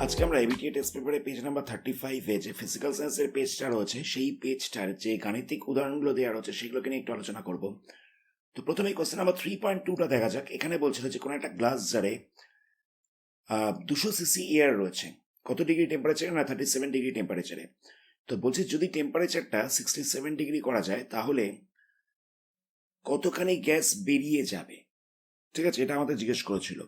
আজকে আমরা ABTA test পেপারে পেজ নাম্বার 35-এ যে ফিজিক্যাল সায়েন্সের পেজটা রয়েছে সেই পেজটার যে গাণিতিক উদাহরণগুলো দেওয়া রয়েছে সেগুলোকে নিয়ে একটু আলোচনা করব। তো প্রথমেই কোশ্চেন নাম্বার 3.2টা দেখা যাক। এখানে বলছিল যে কোনো একটা গ্লাস জারে 200 সিসি এয়ার রয়েছে, কত ডিগ্রি টেম্পারেচারে? না 37 ডিগ্রি টেম্পারেচারে। তো বলছে যদি টেম্পারেচারটা 67 ডিগ্রি করা যায় তাহলে কতখানি গ্যাস বেরিয়ে যাবে। ঠিক আছে, এটা আমাদের জিজ্ঞেস করেছিল।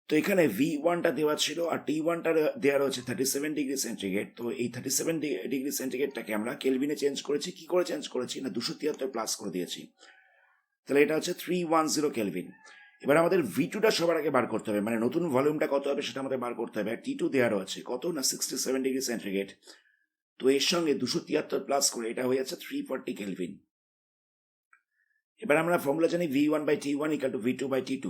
তো এখানে V1টা দেওয়া ছিল আর T1টা দেওয়া রয়েছে 37 ডিগ্রি সেন্টিগ্রেড। তো এই 37 ডিগ্রি সেন্টিগ্রেডটাকে আমরা কেলভিনে চেঞ্জ করেছি। কি করে চেঞ্জ করেছি? না 273 প্লাস করে দিয়েছি। তাহলে এটা হচ্ছে 310 কেলভিন। এবার আমাদের V2টা সবার আগে বার করতে হবে, মানে নতুন ভলিউমটা কত হবে সেটা আমাদের বার করতে হবে। আর T2 দেওয়া রয়েছে কত? না 67 ডিগ্রি সেন্টিগ্রেড। তো এর সঙ্গে 273 প্লাস করে এটা হয়ে যাচ্ছে 340 কেলভিন। এবার আমরা ফর্মুলা জানি V1/T1 = V2/T2।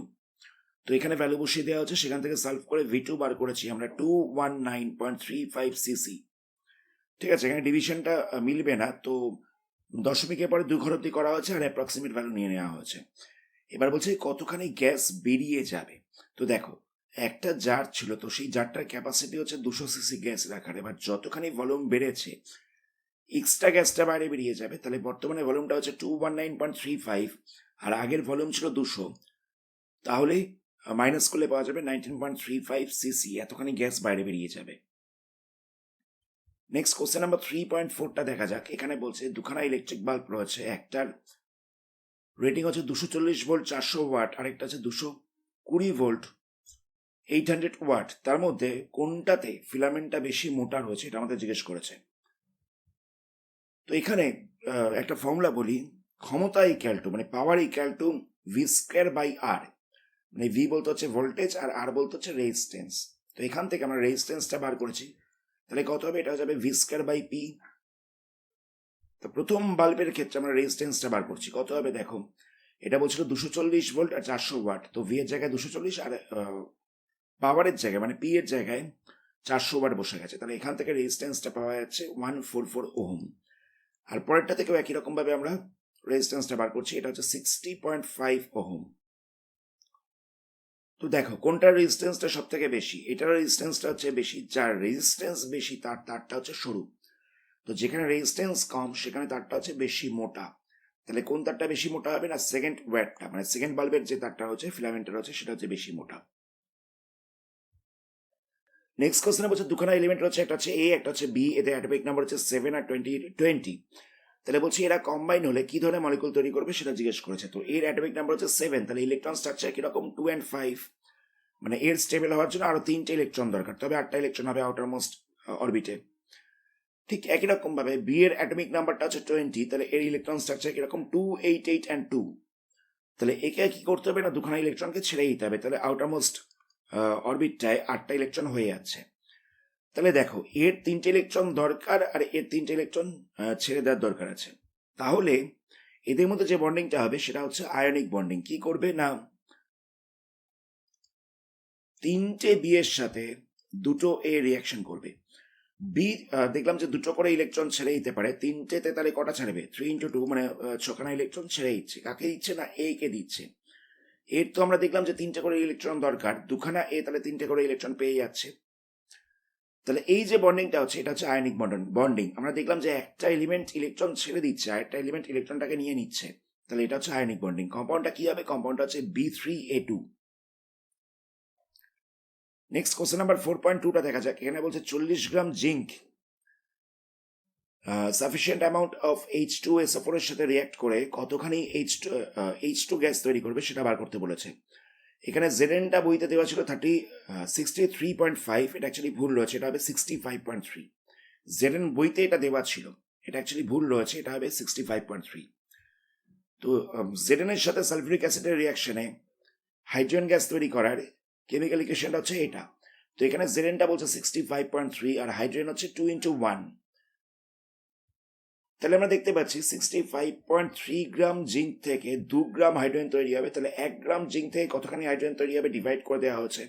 তো এখানে ভ্যালু বসিয়ে দেওয়া হচ্ছে, সেখান থেকে সলভ করে V2 বার করেছি আমরা 219.35 সিসি। ঠিক আছে, এখানে ডিভিশনটা মিলবে না, তো দশমিকের পরে 2 ঘর অব্দি করা হয়েছে আর অ্যাপ্রক্সিমেট ভ্যালু নিয়ে নেওয়া হয়েছে। এবার বলছে কতখানি গ্যাস বেরিয়ে যাবে। তো দেখো, একটা জার ছিল, তো সেই জারটার ক্যাপাসিটি হচ্ছে 200 সিসি গ্যাস রাখার। এবার যতখানি ভলিউম বেড়েছে এক্সট্রা গ্যাসটা বাইরে বেরিয়ে যাবে। তাহলে বর্তমানে ভলিউমটা হচ্ছে 219.35 আর আগের ভলিউম ছিল 200, তাহলে মাইনাস করলে পাওয়া যাবে 19.35 সিসি, এতখানি গ্যাস বাইরে বেরিয়ে যাবে। নেক্সট কোশ্চেন নাম্বার 3.4টা দেখা যাক। এখানে বলছে দুখানা ইলেকট্রিক বাল্ব রয়েছে, একটার রেটিং হচ্ছে 240 ভোল্ট 400 ওয়াট, আরেকটা হচ্ছে 220 ভোল্ট 800 ওয়াট। তার মধ্যে কোনটাতে ফিলামেন্টটা বেশি মোটা রয়েছে, এটা আমাদের জিজ্ঞেস করেছে। তো এখানে একটা ফর্মুলা বলি, ক্ষমতা ইকুয়াল টু, মানে পাওয়ার ইকুয়াল টু V²/R। মানে ভি বলতে হচ্ছে ভোল্টেজ আর আর বলতে হচ্ছে রেজিস্ট্যান্স। তো এখান থেকে আমরা রেজিস্ট্যান্সটা বার করেছি, তাহলে কত হবে? এটা হয়ে যাবে V²/P। তো প্রথম বাল্বের ক্ষেত্রে আমরা রেজিস্ট্যান্সটা বার করছি, কত হবে দেখো, এটা বলছিল 240 ভোল্ট আর 400 ওয়াট। তো ভি এর জায়গায় 240 আর পাওয়ারের জায়গায় মানে পি এর জায়গায় 400 ওয়াট বসে গেছে। তাহলে এখান থেকে রেজিস্ট্যান্সটা পাওয়া যাচ্ছে 144 ওহম। আর পরেরটা থেকেও একই রকম ভাবে আমরা রেজিস্ট্যান্সটা বার করছি, এটা হচ্ছে 60.5 ওহম। তো দেখো কোনটার রেজিস্ট্যান্সটা সব থেকে বেশি? এটার রেজিস্ট্যান্সটা হচ্ছে বেশি, যার রেজিস্ট্যান্স বেশি তার তারটা হচ্ছে সরু। তো যেখানে রেজিস্ট্যান্স কম সেখানে তারটা হচ্ছে বেশি মোটা। তাহলে কোন তারটা বেশি মোটা হবে? না সেকেন্ড ওয়্যারটা, মানে সেকেন্ড বাল্বের যে তারটা হচ্ছে ফিলামেন্টের হচ্ছে সেটা হচ্ছে বেশি মোটা। নেক্সট কোশ্চেনে বলছে দুখানা এলিমেন্ট রয়েছে, একটা হচ্ছে এ একটা হচ্ছে বি, এদের অ্যাটমিক নাম্বার হচ্ছে 7 আর 20। তাহলে বলছি এরা কম্বাইন হলে কি ধরনের মলিকুল তৈরি করবে সেটা জিজ্ঞেস করেছে। তো এর অ্যাটমিক নাম্বার হচ্ছে 7, তাহলে ইলেকট্রন স্ট্রাকচার কিরকম? 2 and 5। মানে এর স্টেবল হওয়ার জন্য আরো 3টে ইলেকট্রন দরকার, তবে 8টা ইলেকট্রন হবে আউটার মোস্ট অরবিটে। ঠিক একই রকম ভাবে বি এর অ্যাটমিক নাম্বারটা হচ্ছে 20, তাহলে এর ইলেকট্রন স্ট্রাকচার কিরকম? 2, 8, 8 and 2। তাহলে একে কি করতে হবে? না দুখানা ইলেকট্রনকে ছেড়ে দিতে হবে, তাহলে আউটার মোস্ট অরবিটটায় 8টা ইলেকট্রন হয়ে যাচ্ছে। তাহলে দেখো এর 3টে ইলেকট্রন দরকার আর এর 3টে ইলেকট্রন ছেড়ে দেওয়ার দরকার আছে। তাহলে এদের মধ্যে যে বন্ডিংটা হবে সেটা হচ্ছে আয়নিক বন্ডিং। কি করবে? না 3টে বি এর সাথে 2টো এ রিয়াকশন করবে। বি দেখলাম যে 2টো করে ইলেকট্রন ছেড়ে দিতে পারে, 3টেতে তাহলে কটা ছাড়বে? 3 × 2 মানে 6খানা ইলেকট্রন ছেড়ে দিচ্ছে। কাকে দিচ্ছে? না এ কে দিচ্ছে। এর তো আমরা দেখলাম যে 3টে করে ইলেকট্রন দরকার, দুখানা এ তাহলে 3টে করে ইলেকট্রন পেয়ে যাচ্ছে। তাহলে এই যে বন্ডিংটা হচ্ছে এটা হচ্ছে আয়নিক বন্ডিং। আমরা দেখলাম যে একটা এলিমেন্ট ইলেকট্রন ছেড়ে দিচ্ছে আর একটা এলিমেন্ট ইলেকট্রনটাকে নিয়ে নিচ্ছে, তাহলে এটা হচ্ছে আয়নিক বন্ডিং। কম্পাউন্ডটা কি হবে? কম্পাউন্ডটা হচ্ছে B3A2। নেক্সট কোশ্চেন নাম্বার 4.2টা দেখা যাক। এখানে বলছে 40 গ্রাম zinc sufficient amount of H2SO4 এর সাথে রিয়াক্ট করে কতখানি H2 গ্যাস তৈরি করবে সেটা বার করতে বলেছে। এখানে জেডেনটা বইতে দেওয়া ছিল 63.5, এটা অ্যাকচুয়ালি ভুল রয়েছে, এটা হবে 65.3। জেডেন বইতে এটা দেওয়া ছিল, এটা অ্যাকচুয়ালি ভুল রয়েছে, এটা হবে 65.3। তো জেডেন এর সাথে সালফিউরিক অ্যাসিডের রিয়াকশনে হাইড্রোজেন গ্যাস তৈরি করার কেমিক্যাল ইকুয়েশনটা হচ্ছে এটা। তো এখানে জেডেনটা বলছে 65.3 আর হাইড্রোজেন হচ্ছে 2 × 1। তাহলে আমরা দেখতে পাচ্ছি 65.3 গ্রাম জিঙ্ক থেকে 2 গ্রাম হাইড্রোজেন তৈরি হবে। তাহলে 1 গ্রাম জিঙ্ক থেকে কতখানি হাইড্রোজেন তৈরি হবে ডিভাইড করে দেওয়া হচ্ছে,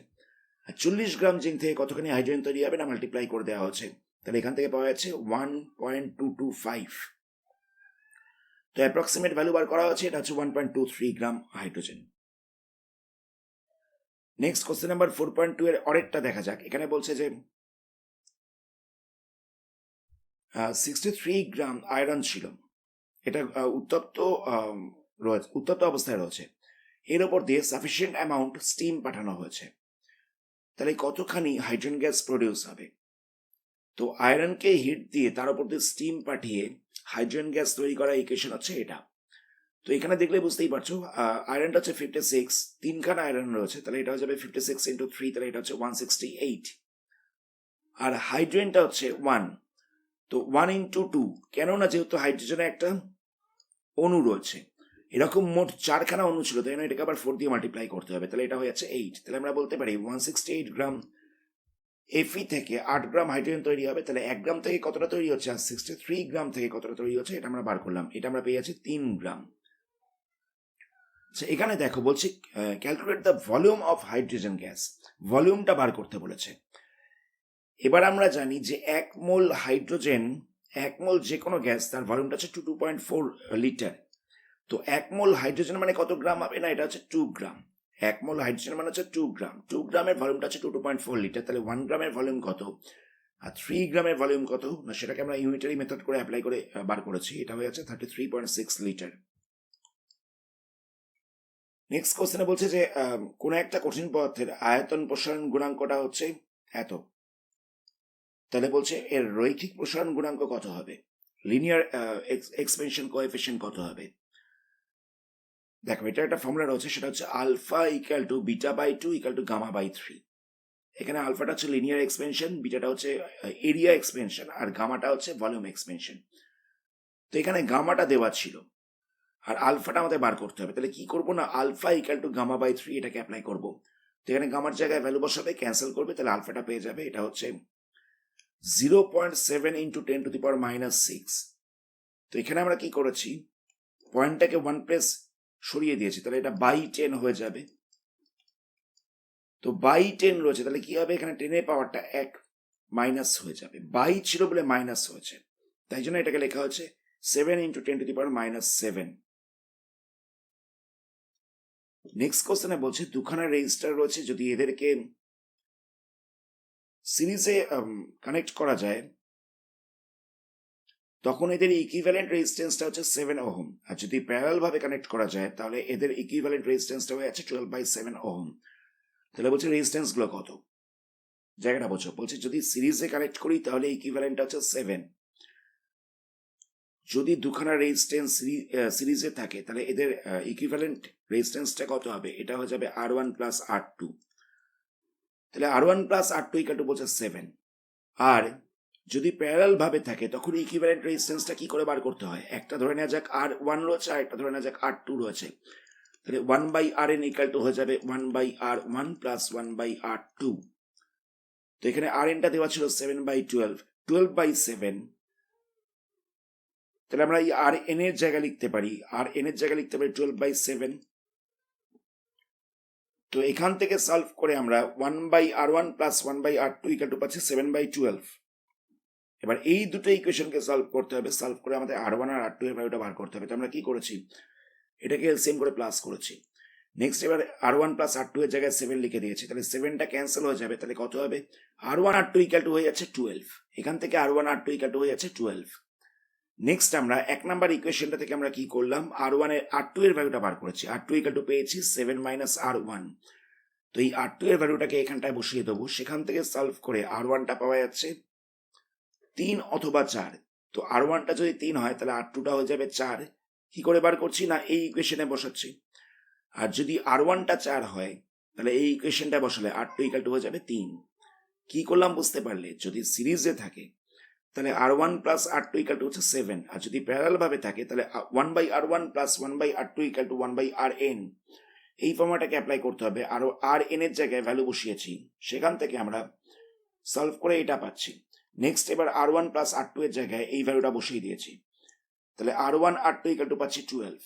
আর 40 গ্রাম জিঙ্ক থেকে কতখানি হাইড্রোজেন তৈরি হবে না মাল্টিপ্লাই করে দেওয়া হচ্ছে। তাহলে এখান থেকে পাওয়া যাচ্ছে 1.225। তো অ্যাপ্রক্সিমেট ভ্যালু বার করা হচ্ছে, এটা হচ্ছে 1.23 গ্রাম হাইড্রোজেন। নেক্সট কোশ্চেন নাম্বার 4.2 এর অরেকটা দেখা যাক। এখানে বলছে যে 63 গ্রাম আয়রন ছিল, এটা উত্তপ্ত অবস্থায় রয়েছে, এর ওপর দিয়ে সাফিসিয়েন্ট অ্যামাউন্ট স্টিম পাঠানো হয়েছে, তাহলে কতখানি হাইড্রোজেন গ্যাস প্রডিউস হবে? তো আয়রনকে হিট দিয়ে তার উপর দিয়ে স্টিম পাঠিয়ে হাইড্রোজেন গ্যাস তৈরি করা ইকুয়েশন হচ্ছে এটা। তো এখানে দেখলে বুঝতেই পারছো, আয়রনটা হচ্ছে 56, তিনখানা আয়রন রয়েছে, তাহলে এটা হয়ে যাবে 56 ইন্টু 3, তাহলে এটা হচ্ছে 168। আর হাইড্রোজেনটা হচ্ছে 1, তো 1 ইন্টু 2, কেননা যেহেতু হাইড্রোজেনে একটা অণু রয়েছে, এরকম মোট 4খানা অণু ছিল, তাই এটাকে আবার 4 দিয়ে মাল্টিপ্লাই করতে হবে, তাহলে এটা হয়ে যাচ্ছে 8। তাহলে আমরা বলতে পারি 168 গ্রাম এফি থেকে 8 গ্রাম হাইড্রোজেন তৈরি হবে। তাহলে 1 গ্রাম থেকে কতটা তৈরি হচ্ছে, আর 63 গ্রাম থেকে কতটা তৈরি হচ্ছে, এটা আমরা বার করলাম, এটা আমরা পেয়ে যাচ্ছি 3 গ্রাম। এখানে দেখো বলছি calculate the volume of hydrogen gas, ভলিউমটা বার করতে বলেছে। এবার আমরা জানি যে 1 মোল হাইড্রোজেন, 1 মোল যে কোনো গ্যাস, তার ভলিউমটা হচ্ছে 2.4 লিটার। তো 1 মোল হাইড্রোজেন মানে কত গ্রাম হবে না, এটা হচ্ছে 2 গ্রাম। 1 মোল হাইড্রোজেন মানে হচ্ছে 2 গ্রাম, 2 গ্রামের ভলিউমটা হচ্ছে 2.4 লিটার, তাহলে 1 গ্রামের ভলিউম কত আর 3 গ্রামের ভলিউম কত না, সেটাকে আমরা ইউনিটারি মেথড করে অ্যাপ্লাই করে বার করেছি, এটা হয়ে যাচ্ছে 33.6 লিটার। নেক্সট কোশ্চেনে বলছে যে কোন একটা কঠিন পদার্থের আয়তন প্রসারণ গুণাঙ্কটা হচ্ছে এত, তাহলে বলছে এর রৈখিক প্রসারণ গুণাঙ্ক কত হবে, লিনিয়ার এক্সপেনশন কোএফিসিয়েন্ট কত হবে। দেখো এটা একটা ফর্মুলা রয়েছে, সেটা হচ্ছে alpha equal to beta by 2 equal to gamma by 3। এখানে আলফাটা হচ্ছে লিনিয়ার এক্সপেনশন, বিটাটা হচ্ছে এরিয়া এক্সপেনশন, আর গামাটা হচ্ছে ভলিউম এক্সপেনশন। তো এখানে গামাটা দেওয়া ছিল আর আলফাটা আমাদের বার করতে হবে, তাহলে কি করবো না, alpha equal to gamma by 3 এটাকে অ্যাপ্লাই করবো। তো এখানে গামার জায়গায় ভ্যালু বসাবে, ক্যান্সেল করবে, তাহলে আলফাটা পেয়ে যাবে, এটা হচ্ছে 0.7 ইন্টু 10⁻⁻6। তো এখানে আমরা কি করেছি, পয়েন্টটাকে 1 প্লেস সরিয়ে দিয়েছি, তাহলে এটা বাই 10 হয়ে যাবে। তো বাই 10 রয়েছে, তাহলে কি হবে, এখানে 10 এর পাওয়ারটা 1 মাইনাস হয়ে যাবে, বাই ছিল বলে মাইনাস হয়েছে, তাই জন্য এটাকে লেখা হচ্ছে 7 ইন্টু 10⁻⁻7। নেক্সট কোশ্চেনে বলছে দুখানা রেজিস্টার রয়েছে, যদি এদেরকে সিরিজে কানেক্ট করা যায় তখন এদের ইকুইভ্যালেন্ট রেজিস্ট্যান্সটা হচ্ছে 7 ওহম, আর যদি প্যারালাল ভাবে কানেক্ট করা যায় তাহলে এদের ইকুইভ্যালেন্ট রেজিস্ট্যান্সটা হয়ে যাচ্ছে 12/7 ওহম। তাহলে বলছে রেজিস্ট্যান্স গুলো কত, জায়গাটা বোঝো। বলছে যদি সিরিজে কানেক্ট করি তাহলে ইকুইভ্যালেন্টটা হচ্ছে 7, যদি দুখানা রেজিস্ট্যান্স সিরিজে থাকে তাহলে এদের ইকুইভ্যালেন্ট রেজিস্ট্যান্সটা কত হবে, এটা হয়ে যাবে R1 প্লাস R2। তাহলে R1 plus R2 equal to বলছে 7। আর যদি প্যারালাল ভাবে থাকে তখন ইকুইভ্যালেন্ট রেজিস্ট্যান্সটা কি করে বার করতে হয়, একটা ধরে নেওয়া যাক R1 রয়েছে আর একটা ধরে নেওয়া যাক R2 রয়েছে, তাহলে 1/Rn ইকুয়াল টু হয়ে যাবে 1/R1 প্লাস 1/R2। তো এখানে Rnটা দেওয়া ছিল 7/12, 12/7, তাহলে আমরা এই Rn এর জায়গা লিখতে পারি, Rn এর জায়গা লিখতে পারি 12/7। তো এখান থেকে সলভ করে আমরা 1/R1 plus 1/R2 equal to পাচ্ছি 7/12। এবার এই দুটো ইকুয়েশনকে সলভ করতে হবে, সলভ করে আমাদের R1 আর R2 এর ভ্যালুটা বার করতে হবে। তো আমরা কি করেছি, এটাকে এলসিএম করে প্লাস করেছি। নেক্সট এবার R1 প্লাস R2 এর জায়গায় 7 লিখে দিয়েছি, তাহলে 7টা ক্যান্সেল হয়ে যাবে, তাহলে কত হবে, R1 R2 ইকুয়াল টু হয়ে যাচ্ছে 12, এখান থেকে R1 R2 ইকুয়াল টু হয়ে যাচ্ছে 12। নেক্সট আমরা 1 নাম্বার ইকুয়েশনটা থেকে আমরা কি করলাম, R1 এর R2 এর ভ্যালুটা বার করেছি, R2 ইকুয়াল টু পেয়েছি 7 মাইনাস R1। তো এই R2 এর ভ্যালুটাকে এখানটায় বসিয়ে দেবো, সেখান থেকে সলভ করে R1টা পাওয়া যাচ্ছে 3 অথবা 4। তো R1টা যদি 3 হয় তাহলে R2টা হয়ে যাবে 4। কি করে বার করছি না, এই ইকুয়েশনে বসাচ্ছি। আর যদি R1টা 4 হয় তাহলে এই ইকুয়েশনটা বসালে R2 ইকুয়াল টু হয়ে যাবে 3। কি করলাম বুঝতে পারলে, যদি সিরিজে থাকে তাহলে R1 plus R2 equal to হচ্ছে 7, আর যদি প্যারালাল ভাবে থাকে তাহলে 1/R1 plus 1/R2 equal to 1/Rn। এই ফর্মুলাটাকে অ্যাপ্লাই করতে হবে, আর Rn এর জায়গায় ভ্যালু বসিয়েছি, সেখান থেকে আমরা সলভ করে এটা পাচ্ছি। নেক্সট এবার R1 প্লাস R2 এর জায়গায় এই ভ্যালুটা বসিয়ে দিয়েছি, তাহলে R1 R2 ইকুয়াল টু পাচ্ছি 12।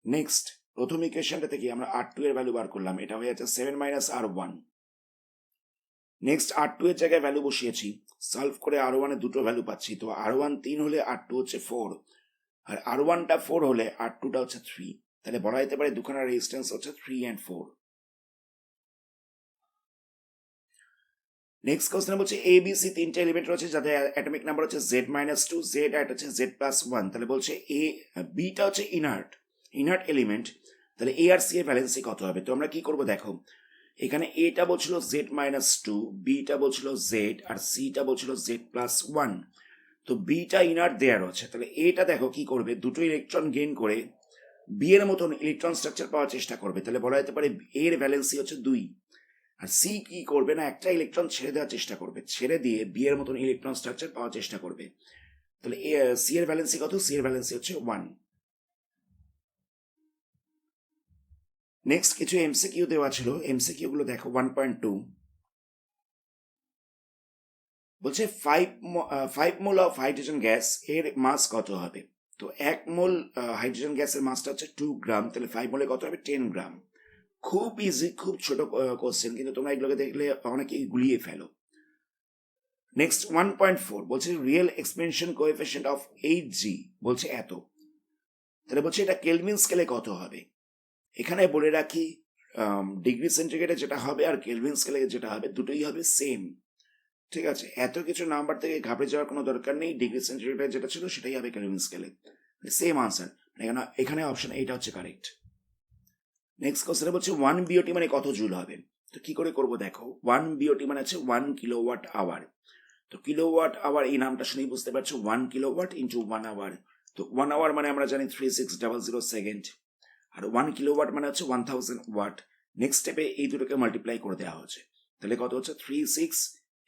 নেক্সট প্রথম ইকুয়েশনটা থেকে আমরা R2 এর ভ্যালু বার করলাম, এটা হয়ে যাচ্ছে 7 মাইনাস R1। নেক্সট R2 এর জায়গায় ভ্যালু বসিয়েছি, সলভ করে R1 এর দুটো ভ্যালু পাচ্ছি। তো R1 3 হলে R2 হচ্ছে 4, আর R1টা 4 হলে R2টা হচ্ছে 3। তাহলে বলা যেতে পারে দুখানা রেজিস্ট্যান্স হচ্ছে 3 and 4। নেক্সট কোশ্চেন বলছে এ বি সি তিনটে এলিমেন্ট রয়েছে যাদের অ্যাটমিক নাম্বার হচ্ছে Z-2, জেড আর হচ্ছে Z+1। তাহলে বলছে বিটা হচ্ছে ইনার্ট এলিমেন্ট, তাহলে এ আর সি এর ভ্যালেন্সি কত হবে? তো আমরা কি করব দেখো, এখানে এটা বলছিল Z-2, বিটা বলছিল জেড আর সিটা বলছিল Z+1। তো বিটা ইনার্ট দেয়ার আছে, তাহলে এটা দেখো কি করবে, দুটো ইলেকট্রন গেইন করে বি এর মতন ইলেকট্রন স্ট্রাকচার পাওয়ার চেষ্টা করবে। তাহলে বলা যেতে পারে এর ভ্যালেন্সি হচ্ছে 2, আর সি কি করবে না, একটা ইলেকট্রন ছেড়ে দেওয়ার চেষ্টা করবে, ছেড়ে দিয়ে বি এর মতন ইলেকট্রন স্ট্রাকচার পাওয়ার চেষ্টা করবে। তাহলে সি এর ভ্যালেন্সি কত? সি এর ভ্যালেন্সি হচ্ছে 1। নেক্সট কিছু এমসিকিউ দেওয়া ছিল, এমসিকিউ গুলো দেখো। 1.2 বলছে 5 মোল অফ হাইড্রোজেন গ্যাস এর মাস কত হবে? তো 1 মোল হাইড্রোজেন গ্যাসের মাসটা হচ্ছে 2 গ্রাম, তাহলে 5 মোলে কত হবে? 10 গ্রাম। খুব ইজি, খুব ছোট কোশ্চেন, কিন্তু তোমরা এগুলোকে দেখলে অনেকেই গুলিয়ে ফেলো। নেক্সট 1.4 বলছে real expansion coefficient of Hg বলছে এত, তাহলে বলছে এটা কেলভিন স্কেলে কত হবে? এখানে বলে রাখি ডিগ্রি সেন্টিগ্রেডে যেটা হবে আর কেলভিন স্কেলে যেটা হবে দুটোই হবে সেম, ঠিক আছে? এত কিছু নাম্বার থেকে ঘাবড়ে যাওয়ার কোনো দরকার নেই, ডিগ্রি সেন্টিগ্রেডে যেটা ছিল সেটাই হবে কেলভিন স্কেলে, সেম আনসার। এখানে অপশন এইটা হচ্ছে কারেক্ট। নেক্সট কোশ্চেন বলছে 1 বিওটি মানে কত জুল হবে? তো কি করে করব দেখো, 1 বিওটি মানে হচ্ছে 1 কিলোওয়াট আওয়ার। তো কিলোওয়াট আওয়ার এই নামটা শুনেই বুঝতে পারছো 1 কিলোওয়াট ইন্টু 1 আওয়ার। তো 1 আওয়ার মানে আমরা জানি 3600 সেকেন্ড, আর 1 কিলোওয়াট মানে হচ্ছে 1000 ওয়াট। নেক্সট স্টেপে এই দুটোকে মাল্টিপ্লাই করে দেওয়া হচ্ছে, তাহলে কত হচ্ছে 36,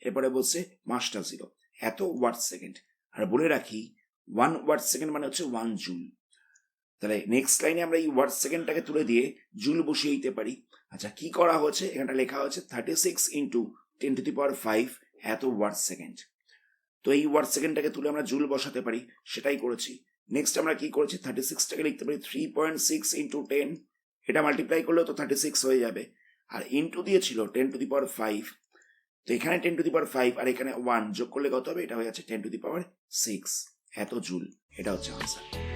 এরপরে বলছে মাসটা 0, এত ওয়াট সেকেন্ড। আর বলে রাখি 1 ওয়াট সেকেন্ড মানে হচ্ছে 1 জুল। তাহলে নেক্সট লাইনে আমরা এই ওয়াট সেকেন্ডটাকে তুলে দিয়ে জুল বসিয়ে দিতে পারি। আচ্ছা, কি করা হচ্ছে, এখানটা লেখা হচ্ছে 36 ইন্টু 10⁵ এত ওয়াট সেকেন্ড। তো এই ওয়াট সেকেন্ডটাকে তুলে আমরা জুল বসাতে পারি, সেটাই করেছি। নেক্সট আমরা কি করেছি, 36টাকে লিখতে পারি 3.6 ইন্টু 10, এটা মাল্টিপ্লাই করলেও তো 36 হয়ে যাবে, আর ইন্টু দিয়েছিল 10⁵। তো এখানে 10⁵ আর এখানে 1 যোগ করলে কত হবে? এটা হয়ে যাচ্ছে 10⁶ এত জুল। এটা হচ্ছে আনসার।